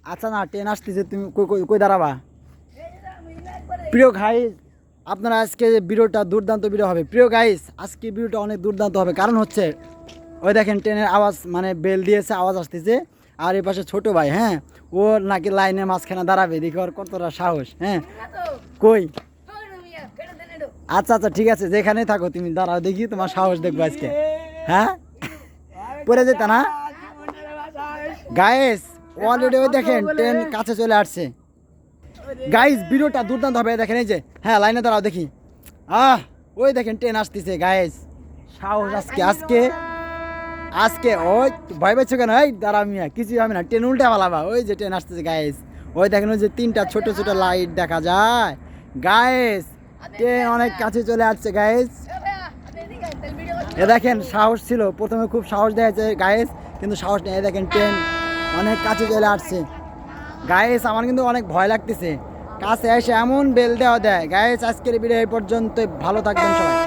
আচ্ছা না ট্রেন আসতেছে, তুমি কই কই কই দাঁড়াবা? প্রিয় গাইস, আপনারা আজকে ভিডিওটা দুর্দান্ত ভিডিও হবে। প্রিয় গাইস, আজকে ভিডিওটা অনেক দুর্দান্ত হবে, কারণ হচ্ছে ওই দেখেন ট্রেনের আওয়াজ, মানে বেল দিয়েছে, আওয়াজ আসতেছে। আর এই পাশে ছোট ভাই, হ্যাঁ, ও নাকি লাইনের মাঝখানে দাঁড়াবে, দেখি ওর কতটা সাহস। হ্যাঁ, কই? আচ্ছা আচ্ছা ঠিক আছে, যেখানেই থাকো তুমি দাঁড়াও, দেখি তোমার সাহস দেখবো আজকে। হ্যাঁ, পড়ে যেত না গাইস। অলরেডি ওই দেখেন ট্রেন কাছে চলে আসছে। গাইস ভিডিওটা দুর্দান্ত হবে, দেখেন এই যে, হ্যাঁ লাইনে দাঁড়াও দেখি। ওই দেখেন ট্রেন আসতেছে গাইস। সাহস আজকে আজকে আজকে ওই ভয় পাচ্ছ কেন? এই দাঁড়াও মিয়া, কিছু হবে না, ট্রেন উল্টে পালাবা। ওই যে ট্রেন আসতেছে গাইস, ওই দেখেন ওই যে তিনটা ছোট ছোট লাইট দেখা যায় গাইস। ট্রেন অনেক কাছে চলে আসছে গাইস। এ দেখেন সাহস ছিল, প্রথমে খুব সাহস দেখাচ্ছে গাইস, কিন্তু সাহস নেই। দেখেন ট্রেন অনেক কাছে চলে আসছে গাইস। আমার কিন্তু অনেক ভয় লাগতেছে, কাছে এসে এমন বেল দেওয়া দেয় গাইস। আজকের ভিডিও এই পর্যন্ত, ভালো থাকবেন সবাই।